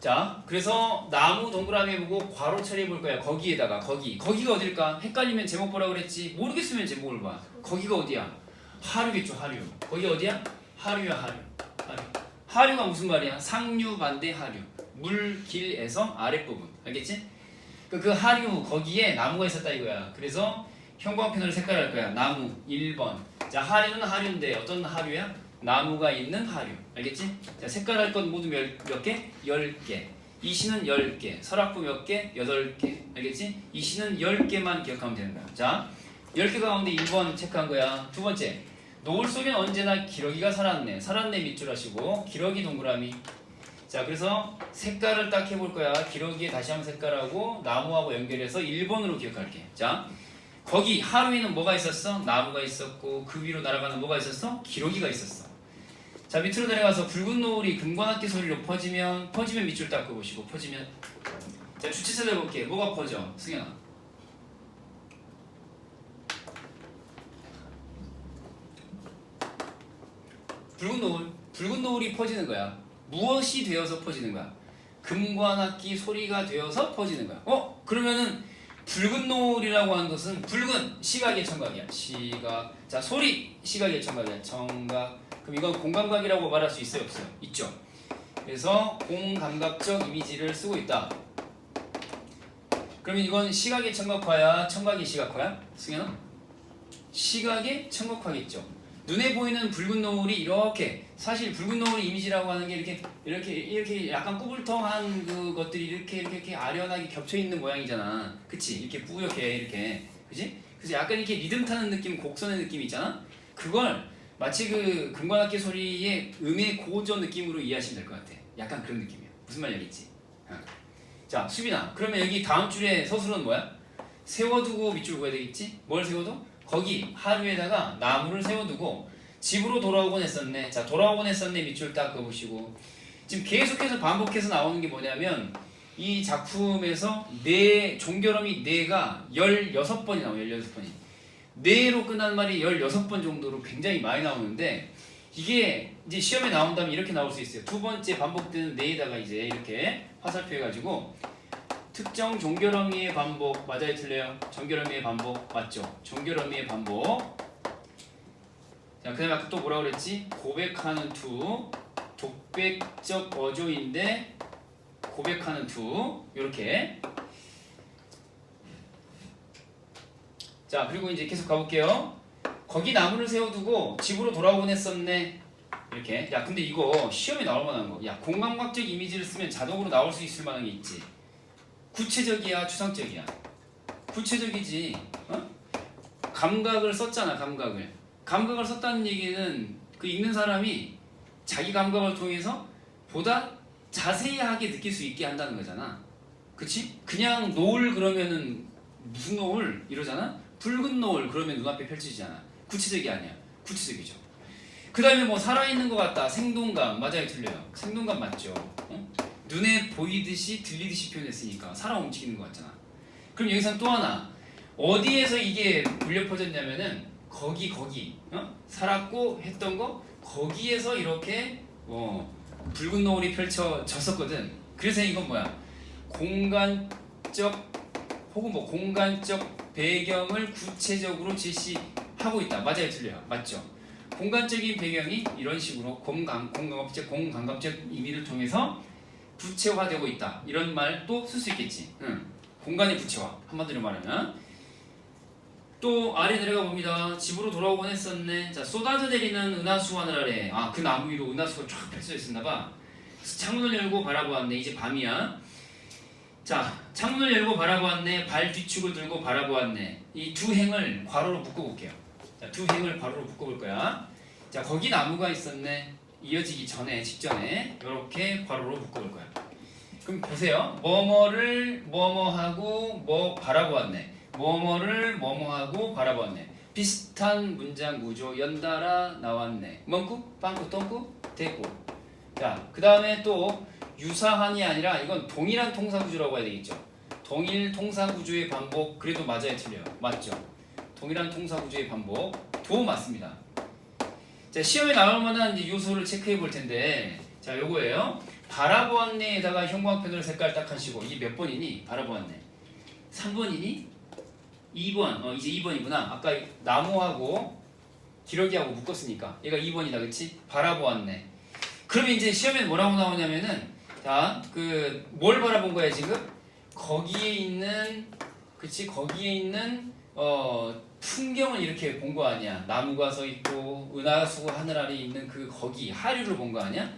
자, 그래서 나무 동그라미 해보고 괄호 처리해볼 거야. 거기에다가 거기가 어딜까? 헷갈리면 제목 보라 그랬지. 모르겠으면 제목을 봐. 거기가 어디야? 하류겠죠. 하류. 거기 어디야? 하류야. 하류가 무슨 말이야? 상류 반대 하류. 물길에서 아랫부분. 알겠지? 그 하류 거기에 나무가 있었다 이거야. 그래서 형광펜으로 색깔할 거야. 나무 1번. 자, 하류는 하류인데 어떤 하류야? 나무가 있는 하류. 알겠지? 자, 색깔할 건 모두 몇 개? 10개. 이 시는 10개. 설악부 몇 개? 8개. 알겠지? 이 시는 10개만 기억하면 되는 거야. 자, 10개 가운데 1번 체크한 거야. 두 번째. 노을 속엔 언제나 기러기가 살았네. 살았네 밑줄 하시고 기러기 동그라미. 자, 그래서 색깔을 딱 해볼 거야. 기러기에 다시 한번 색깔하고 나무하고 연결해서 1번으로 기억할게. 자, 거기 하루에는 뭐가 있었어? 나무가 있었고 그 위로 날아가는 뭐가 있었어? 기러기가 있었어. 자, 밑으로 내려가서 붉은 노을이 금관악기 소리로 퍼지면 밑줄 딱 그어보시고 퍼지면. 자, 주체설 해볼게. 뭐가 퍼져? 승현아. 붉은 노을이 퍼지는 거야. 무엇이 되어서 퍼지는 거야? 금관악기 소리가 되어서 퍼지는 거야. 그러면은 붉은 노을이라고 하는 것은 붉은 시각의 청각이야. 시각. 자, 소리 시각의 청각이야. 청각. 그럼 이건 공감각이라고 말할 수 있어요, 없어요? 있죠. 그래서 공감각적 이미지를 쓰고 있다. 그러면 이건 시각의 청각화야, 청각의 시각화야? 승현아? 시각의 청각화겠죠. 눈에 보이는 붉은 노을이 이렇게, 사실 붉은 노을 이미지라고 하는 게 이렇게 약간 꾸불텅한 그 것들이 이렇게 아련하게 겹쳐 있는 모양이잖아. 그치? 이렇게 뿌옇게 이렇게, 그치? 그래서 약간 이렇게 리듬 타는 느낌, 곡선의 느낌이 있잖아. 그걸 마치 그 금관악기 소리의 음의 고조 느낌으로 이해하시면 될 것 같아. 약간 그런 느낌이야. 무슨 말인지 알겠지? 자, 수빈아, 그러면 여기 다음 줄에 서술은 뭐야? 세워두고 밑줄 그어야 되겠지? 뭘 세워둬? 거기 하류에다가 나무를 세워두고 집으로 돌아오곤 했었네. 자, 돌아오곤 했었네 밑줄 딱 그어보시고, 지금 계속해서 반복해서 나오는 게 뭐냐면 이 작품에서 종결음이 네가 16번이 나와요. 16번이. 네로 끝난 말이 16번 정도로 굉장히 많이 나오는데, 이게 이제 시험에 나온다면 이렇게 나올 수 있어요. 두 번째 반복되는 네에다가 이제 이렇게 화살표 해가지고 특정 종결어미의 반복, 맞아요 틀려요? 종결어미의 반복 맞죠? 종결어미의 반복. 자, 그다음에 아까 또 뭐라고 그랬지? 고백하는 투, 독백적 어조인데 고백하는 투, 요렇게. 자, 그리고 이제 계속 가볼게요. 거기 나무를 세워두고 집으로 돌아오곤 했었네. 이렇게. 야, 근데 이거 시험에 나올 만한 거. 야, 공감각적 이미지를 쓰면 자동으로 나올 수 있을 만한 게 있지. 구체적이야, 추상적이야? 구체적이지. 어? 감각을 썼잖아, 감각을. 감각을 썼다는 얘기는 그 읽는 사람이 자기 감각을 통해서 보다 자세하게 느낄 수 있게 한다는 거잖아. 그치? 그냥 노을 그러면은 무슨 노을? 이러잖아? 붉은 노을 그러면 눈앞에 펼치잖아. 구체적이 아니야. 구체적이죠. 그 다음에 뭐 살아있는 것 같다. 생동감. 맞아요, 틀려요? 생동감 맞죠? 어? 눈에 보이듯이 들리듯이 표현했으니까 살아 움직이는 것 같잖아. 그럼 여기서 또 하나. 어디에서 이게 울려 퍼졌냐면은 거기 어? 살았고 했던 거 거기에서 이렇게 붉은 노을이 펼쳐졌었거든. 그래서 이건 뭐야? 공간적 혹은 뭐 공간적 배경을 구체적으로 제시하고 있다. 맞아요, 틀려요? 맞죠? 공간적인 배경이 이런 식으로 공감각적 의미를 통해서 구체화되고 있다. 이런 말도 쓸 수 있겠지. 공간의 구체화. 한마디로 말하면. 또 아래 내려가 봅니다. 집으로 돌아오곤 했었네. 자, 쏟아져 내리는 은하수 하늘 아래. 아, 그 나무 위로 은하수가 쫙 펼쳐져 있었나봐. 창문을 열고 바라보았네. 이제 밤이야. 자, 창문을 열고 바라보았네. 발 뒤축을 들고 바라보았네. 이 두 행을 괄호로 묶어볼게요. 자, 두 행을 괄호로 묶어볼 거야. 자, 거기 나무가 있었네. 이어지기 전에, 직전에 이렇게 괄호로 묶어볼 거야. 그럼 보세요. 뭐뭐를 뭐뭐하고 뭐 바라보았네. 뭐뭐를 뭐뭐하고 바라보았네. 비슷한 문장 구조 연달아 나왔네. 멍구, 빵꾸, 똥꾸, 대꾸. 자, 그 다음에 또 유사한이 아니라 이건 동일한 통사구조라고 해야 되겠죠. 동일 통사구조의 반복. 그래도 맞아요, 틀려요? 맞죠? 동일한 통사구조의 반복. 도 맞습니다. 자, 시험에 나올 만한 이제 요소를 체크해 볼 텐데, 자, 요거예요. 바라보았네에다가 형광펜으로 색깔 딱 하시고. 이게 몇 번이니? 바라보았네. 3번이니? 2번. 이제 2번이구나. 아까 나무하고 기러기하고 묶었으니까 얘가 2번이다. 그치? 바라보았네. 그러면 이제 시험에 뭐라고 나오냐면은, 자, 뭘 바라본 거야 지금? 거기에 있는, 그치? 거기에 있는 풍경을 이렇게 본 거 아니야. 나무가 서 있고 은하수 하늘 아래 있는 거기 하류를 본 거 아니야?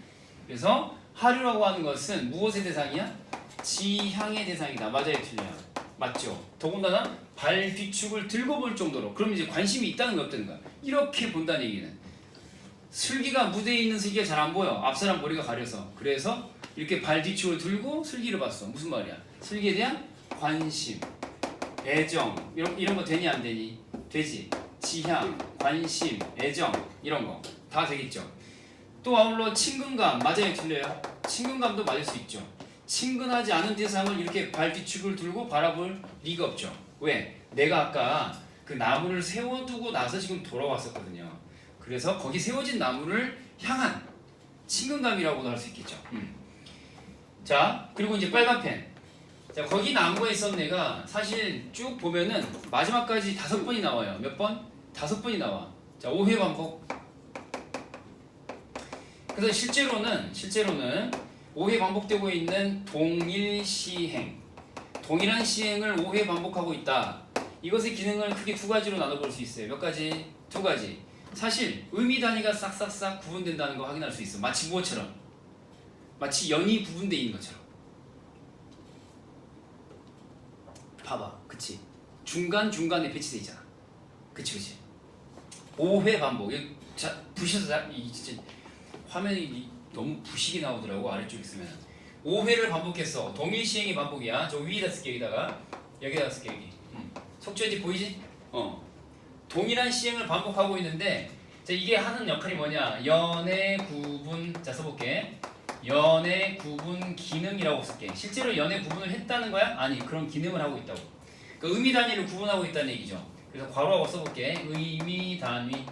그래서 하류라고 하는 것은 무엇의 대상이야? 지향의 대상이다. 맞아요, 틀려요? 맞죠? 더군다나 발 뒤축을 들고 볼 정도로. 그럼 이제 관심이 있다는 게 없다는 거야. 이렇게 본다는 얘기는 슬기가 무대에 있는 슬기가 잘 안 보여. 앞사람 머리가 가려서. 그래서 이렇게 발 뒤축을 들고 슬기를 봤어. 무슨 말이야? 슬기에 대한 관심, 애정 이런 거 되니 안 되니? 되지. 지향, 관심, 애정 이런 거 다 되겠죠. 또 아울러 친근감. 맞아요, 틀려요? 친근감도 맞을 수 있죠. 친근하지 않은 대상을 이렇게 발 뒤축을 들고 바라볼 리가 없죠. 왜? 내가 아까 그 나무를 세워두고 나서 지금 돌아왔었거든요. 그래서 거기 세워진 나무를 향한 친근감이라고도 할 수 있겠죠. 자, 그리고 이제 빨간 펜. 자, 거기 나무가 있었는 애가 사실 쭉 보면은 마지막까지 5번이 나와요. 몇 번? 5번이 나와. 자, 5회 반복. 그래서 실제로는 5회 반복되고 있는 동일 시행, 동일한 시행을 5회 반복하고 있다. 이것의 기능을 크게 2가지로 나눠볼 수 있어요. 몇 가지? 2가지. 사실 의미 단위가 싹싹싹 구분된다는 거 확인할 수 있어. 마치 무엇처럼? 마치 연이 구분되어 있는 것처럼. 봐봐, 그치? 중간중간에 배치되어 있잖아. 그치. 5회 반복. 자, 부셔서 진짜 화면이 너무 부식이 나오더라고. 아래쪽에 있으면 5회를 반복했어. 동일 시행의 반복이야. 저 위에다 쓸게. 여기다가 쓸게. 여기. 속죄지 보이지? 동일한 시행을 반복하고 있는데, 자, 이게 하는 역할이 뭐냐? 연의 구분. 자, 써볼게. 연의 구분 기능이라고 쓸게. 실제로 연의 구분을 했다는 거야? 아니, 그런 기능을 하고 있다고. 그 의미 단위를 구분하고 있다는 얘기죠. 그래서 괄호하고 써볼게. 의미 단위.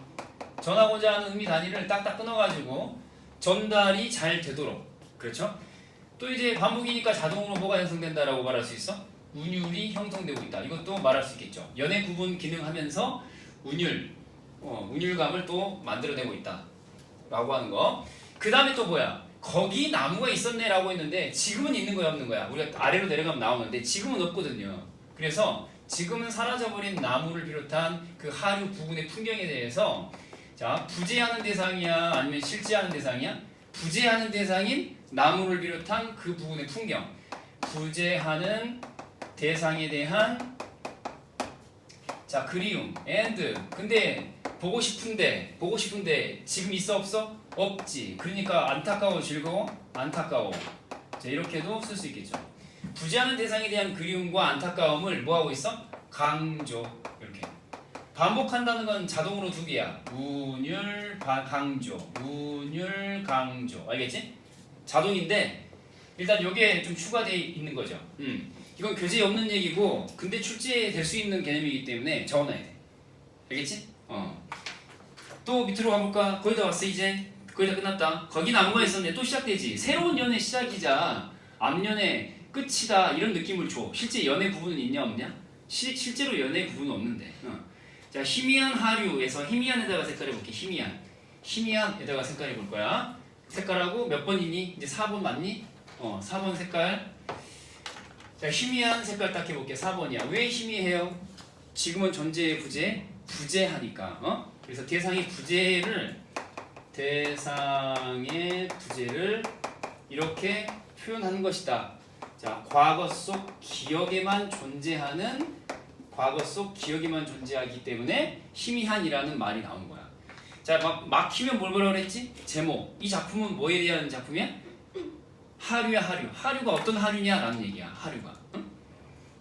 전하고자 하는 의미 단위를 딱딱 끊어가지고 전달이 잘 되도록. 그렇죠? 또 이제 반복이니까 자동으로 뭐가 형성된다라고 말할 수 있어? 운율이 형성되고 있다. 이것도 말할 수 있겠죠. 연의 구분 기능하면서 운율감을 또 만들어내고 있다. 라고 하는 거. 그 다음에 또 뭐야? 거기 나무가 있었네 라고 했는데 지금은 있는 거야 없는 거야? 우리가 아래로 내려가면 나오는데 지금은 없거든요. 그래서 지금은 사라져버린 나무를 비롯한 그 하류 부근의 풍경에 대해서, 자, 부재하는 대상이야 아니면 실제하는 대상이야? 부재하는 대상인 나무를 비롯한 그 부근의 풍경. 부재하는 대상에 대한, 자, 그리움 and. 근데 보고 싶은데 지금 있어 없어? 없지. 그러니까 안타까워 즐거워? 안타까워. 자, 이렇게도 쓸 수 있겠죠. 부재하는 대상에 대한 그리움과 안타까움을 뭐하고 있어? 강조. 이렇게 반복한다는 건 자동으로 2개야. 운율 강조. 운율 강조. 알겠지? 자동인데 일단 여기에 좀 추가되어 있는 거죠. 이건 교재에 없는 얘기고 근데 출제될 수 있는 개념이기 때문에 적어놔야 돼. 알겠지? 또 밑으로 가볼까? 거의 다 왔어 이제. 거의 다 끝났다. 거기 나무가 있었네. 또 시작되지. 새로운 연의 시작이자 앞연의 끝이다 이런 느낌을 줘. 실제 연의 부분은 있냐 없냐? 실제로 연의 부분은 없는데. 자, 희미한 하류에서 희미한에다가 색깔해볼게. 희미한에다가 색깔해볼 거야. 색깔하고 몇 번이니? 이제 4번 맞니? 4번 색깔. 자, 희미한 색깔 딱 해볼게. 4번이야. 왜 희미해요? 지금은 존재의 부재하니까. 그래서 대상의 부재를 이렇게 표현하는 것이다. 자, 과거 속 기억에만 존재하기 때문에 희미한이라는 말이 나온 거야. 자, 막히면 뭘 보라 그랬지? 제목. 이 작품은 뭐에 대한 작품이야? 하류야, 하류. 하류가 어떤 하류냐라는 얘기야. 하류가.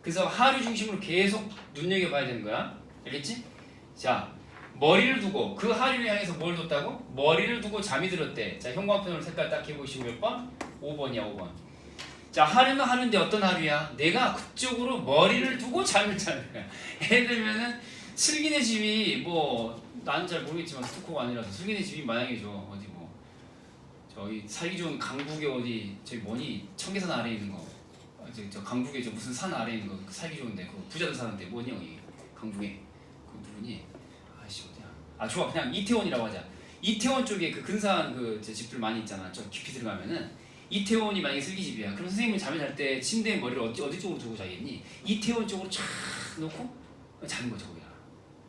그래서 하류 중심으로 계속 눈여겨봐야 되는 거야. 알겠지? 자, 머리를 두고 그 하류를 향해서 뭘 뒀다고? 머리를 두고 잠이 들었대. 자, 형광펜으로 색깔 딱 해보시고 몇 번? 5번이야, 5번. 자, 하류는 하류인데 어떤 하류야? 내가 그쪽으로 머리를 두고 잠을 자는 거야. 예를 들면은 슬기네 집이 뭐 나는 잘 모르겠지만 스토커가 아니라서 슬기네 집이 만약에 어디 뭐 저기 살기 좋은 강북에 어디 저기 뭐니 청계산 아래에 있는 거, 저 강북에 저 무슨 산 아래에 있는 거 살기 좋은데 그 부자들 사는데 뭐니 여기 강북에 그 누구니? 아씨 어디야? 아 좋아 그냥 이태원이라고 하자. 이태원 쪽에 그 근사한 그 집들 많이 있잖아. 저 깊이 들어가면은 이태원이 만약에 슬기집이야. 그럼 선생님이 잠을 잘 때 침대에 머리를 어디 쪽으로 두고 자겠니? 이태원 쪽으로 촥 놓고 자는 거죠 거기가.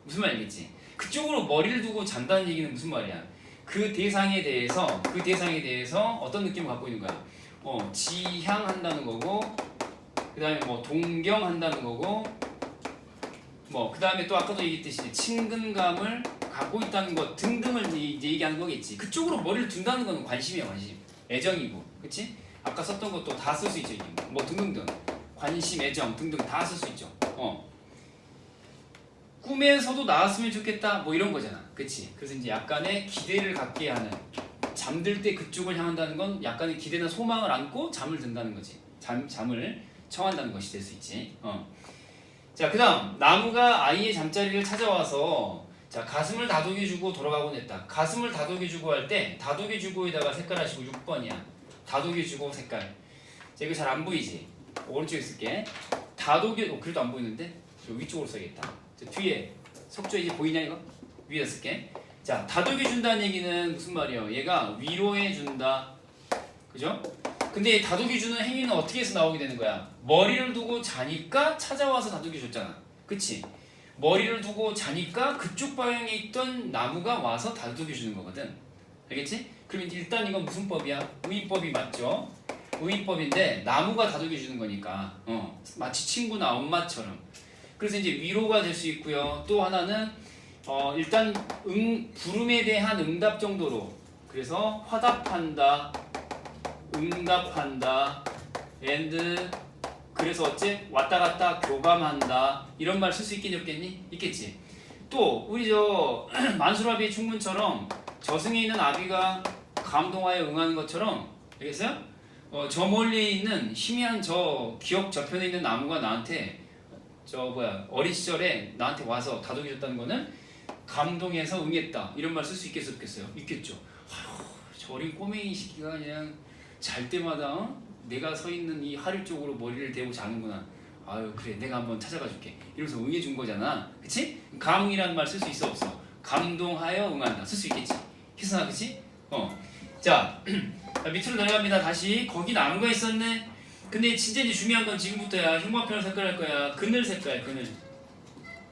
무슨 말 알겠지? 그쪽으로 머리를 두고 잔다는 얘기는 무슨 말이야? 그 대상에 대해서 어떤 느낌을 갖고 있는 거야? 지향한다는 거고, 그 다음에 뭐 동경한다는 거고, 뭐 그 다음에 또 아까도 얘기했듯이 친근감을 갖고 있다는 것 등등을 이제 얘기하는 거겠지. 그쪽으로 머리를 둔다는 건 관심이야, 관심. 애정이고, 그치? 아까 썼던 것도 다 쓸 수 있죠, 이게. 뭐 등등등. 관심, 애정 등등 다 쓸 수 있죠. 꿈에서도 나왔으면 좋겠다, 뭐 이런 거잖아, 그치? 그래서 이제 약간의 기대를 갖게 하는, 잠들 때 그쪽을 향한다는 건 약간의 기대나 소망을 안고 잠을 든다는 거지. 잠을 청한다는 것이 될 수 있지. 자, 그다음 나무가 아이의 잠자리를 찾아와서 자 가슴을 다독여주고 돌아가곤 했다. 가슴을 다독여주고 할 때 다독여주고에다가 색깔 하시고 6번이야. 다독여주고 색깔. 자, 이거 잘 안 보이지? 오른쪽에 쓸게. 다독여 그래도 안 보이는데 저 위쪽으로 써야겠다. 저 뒤에 속조 이제 보이냐 이거? 위에 쓸게. 자, 다독여 준다는 얘기는 무슨 말이에요? 얘가 위로해 준다. 그죠? 근데 다독여 주는 행위는 어떻게 해서 나오게 되는 거야? 머리를 두고 자니까 찾아와서 다독여 줬잖아. 그치? 머리를 두고 자니까 그쪽 방향에 있던 나무가 와서 다독여 주는 거거든. 알겠지? 그러면 일단 이건 무슨 법이야? 의인법이 맞죠? 의인법인데 나무가 다독여 주는 거니까 마치 친구나 엄마처럼. 그래서 이제 위로가 될 수 있고요. 또 하나는 일단 부름에 대한 응답 정도로. 그래서 화답한다, 응답한다, and 그래서 어째 왔다 갔다 교감한다 이런 말 쓸 수 있겠니 없겠니? 있겠지. 또 우리 저 만수라비의 충문처럼 저승에 있는 아비가 감동하여 응하는 것처럼 알겠어요? 저 멀리에 있는 희미한 저 기억 저편에 있는 나무가 나한테 어린 시절에 나한테 와서 다독여 줬다는 거는 감동해서 응했다 이런 말 쓸 수 있겠어 없겠어요? 있겠죠. 아휴, 저 어린 꼬맹이 새끼가 그냥 잘 때마다 내가 서 있는 이 하류 쪽으로 머리를 대고 자는구나. 아유 그래 내가 한번 찾아가 줄게. 이러면서 응해 준 거잖아. 그치? 감응이라는 말 쓸 수 있어 없어? 감동하여 응한다. 쓸 수 있겠지. 희선아 그치? 자 밑으로 내려갑니다. 다시 거기 나무가 있었네. 근데 진짜 이제 중요한 건 지금부터야. 흉마편을 색깔할 거야. 그늘 색깔 그늘.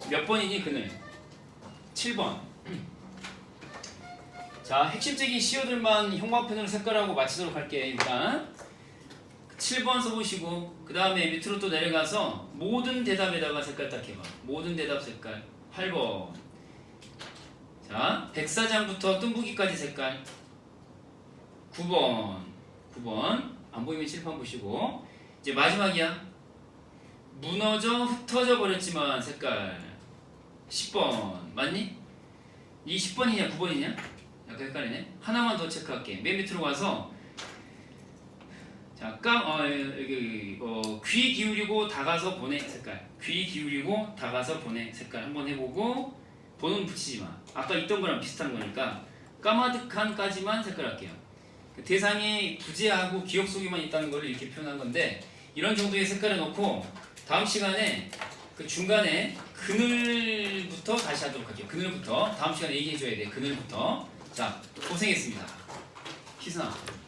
몇 번이니 그늘? 7번. 자 핵심적인 시어들만 흉마편으로 색깔하고 마치도록 할게. 일단 7번 써보시고 그 다음에 밑으로 또 내려가서 모든 대답에다가 색깔 딱 해봐. 모든 대답 색깔 8번. 자 백사장부터 뜸부기까지 색깔 9번. 안 보이면 칠판 보시고 이제 마지막이야. 무너져 흩어져 버렸지만 색깔 10번. 맞니? 이 10번이냐 9번이냐? 약간 헷갈리네. 하나만 더 체크할게. 맨 밑으로 가서 자, 귀 기울이고 다가서 보내 색깔. 귀 기울이고 다가서 보내 색깔 한번 해보고 번호는 붙이지 마. 아까 있던 거랑 비슷한 거니까 까마득한까지만 색깔할게요. 대상이 부재하고 기억 속에만 있다는 걸 이렇게 표현한 건데 이런 정도의 색깔을 넣고 다음 시간에 그 중간에 그늘부터 다시 하도록 할게요. 그늘부터 다음 시간에 얘기해줘야 돼. 그늘부터. 자 고생했습니다. 희선아.